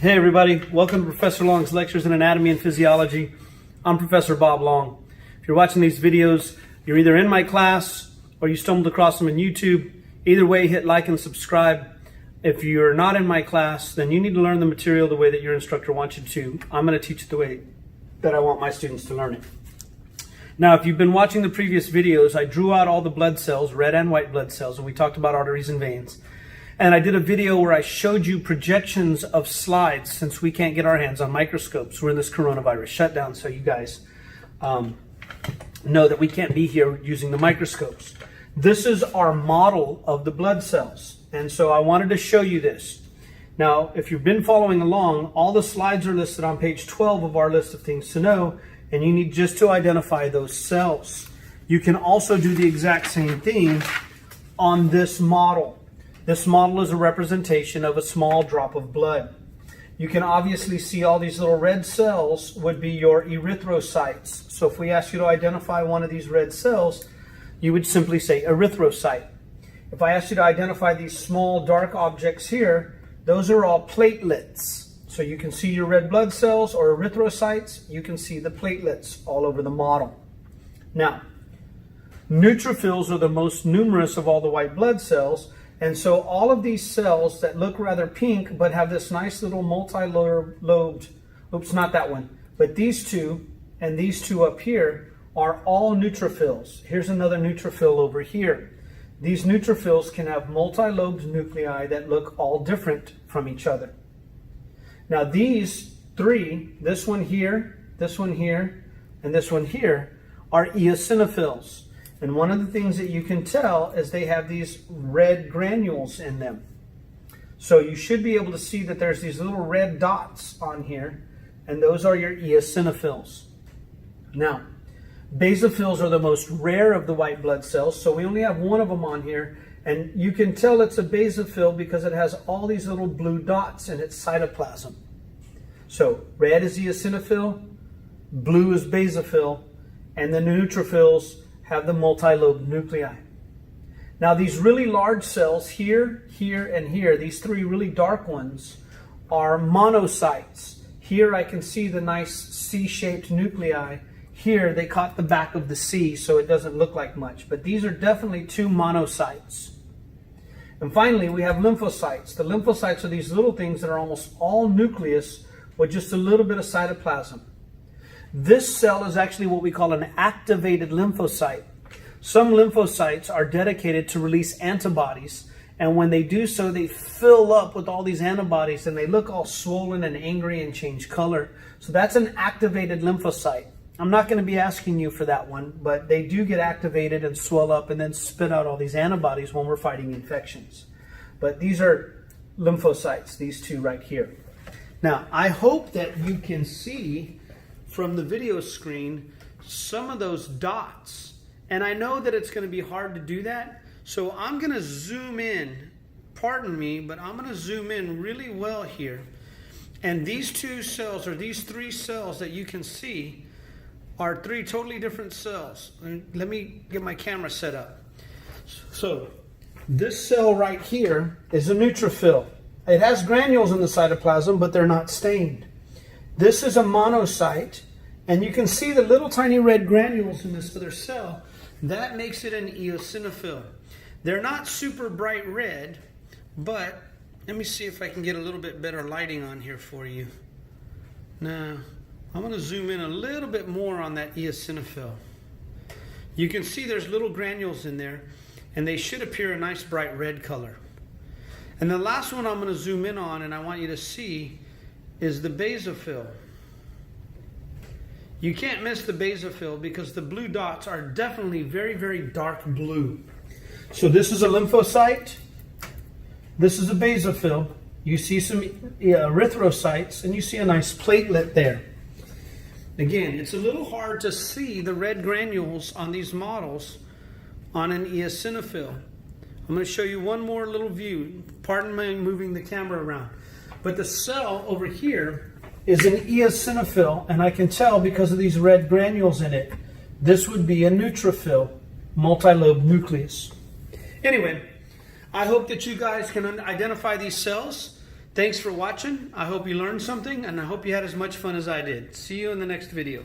Hey everybody, welcome to Professor Long's Lectures in Anatomy and Physiology. I'm Professor Bob Long. If you're watching these videos, you're either in my class or you stumbled across them on YouTube. Either way, hit like and subscribe. If you're not in my class, then you need to learn the material the way that your instructor wants you to. I'm going to teach it the way that I want my students to learn it. Now, if you've been watching the previous videos, I drew out all the blood cells, red and white blood cells, and we talked about arteries and veins. And I did a video where I showed you projections of slides since we can't get our hands on microscopes. We're in this coronavirus shutdown, so you guys know that we can't be here using the microscopes. This is our model of the blood cells. And so I wanted to show you this. Now, if you've been following along, all the slides are listed on page 12 of our list of things to know, and you need just to identify those cells. You can also do the exact same thing on this model. This model is a representation of a small drop of blood. You can obviously see all these little red cells would be your erythrocytes. So if we ask you to identify one of these red cells, you would simply say erythrocyte. If I ask you to identify these small dark objects here, those are all platelets. So you can see your red blood cells or erythrocytes. You can see the platelets all over the model. Now, neutrophils are the most numerous of all the white blood cells. And so all of these cells that look rather pink but have this nice little multi-lobed, oops, not that one, but these two and these two up here are all neutrophils. Here's another neutrophil over here. These neutrophils can have multi-lobed nuclei that look all different from each other. Now these three, this one here, and this one here, are eosinophils. And one of the things that you can tell is they have these red granules in them. So you should be able to see that there's these little red dots on here, and those are your eosinophils. Now, basophils are the most rare of the white blood cells, so we only have one of them on here, and you can tell it's a basophil because it has all these little blue dots in its cytoplasm. So red is eosinophil, blue is basophil, and the neutrophils have the multi-lobed nuclei. Now these really large cells here, here, and here, these three really dark ones, are monocytes. Here I can see the nice C-shaped nuclei. Here they caught the back of the C, so it doesn't look like much. But these are definitely two monocytes. And finally, we have lymphocytes. The lymphocytes are these little things that are almost all nucleus with just a little bit of cytoplasm. This cell is actually what we call an activated lymphocyte. Some lymphocytes are dedicated to release antibodies, and when they do so, they fill up with all these antibodies and they look all swollen and angry and change color. So that's an activated lymphocyte. I'm not going to be asking you for that one, but they do get activated and swell up and then spit out all these antibodies when we're fighting infections. But these are lymphocytes, these two right here. Now, I hope that you can see from the video screen some of those dots, and I know that it's going to be hard to do that, so I'm going to zoom in. Pardon me, but I'm going to zoom in really well here, and these two cells, or these three cells that you can see, are three totally different cells. Let me get my camera set up. So this cell right here is a neutrophil. It has granules in the cytoplasm, but they're not stained. This is a monocyte, and you can see the little tiny red granules in this other cell. That makes it an eosinophil. They're not super bright red, but let me see if I can get a little bit better lighting on here for you. Now, I'm going to zoom in a little bit more on that eosinophil. You can see there's little granules in there, and they should appear a nice bright red color. And the last one I'm going to zoom in on, and I want you to see, is the basophil. You can't miss the basophil because the blue dots are definitely very, very dark blue. So this is a lymphocyte. This is a basophil. You see some erythrocytes, and you see a nice platelet there. Again, it's a little hard to see the red granules on these models on an eosinophil. I'm going to show you one more little view. Pardon me moving the camera around. But the cell over here is an eosinophil, and I can tell because of these red granules in it, this would be a neutrophil, multi-lobed nucleus. Anyway, I hope that you guys can identify these cells. Thanks for watching. I hope you learned something, and I hope you had as much fun as I did. See you in the next video.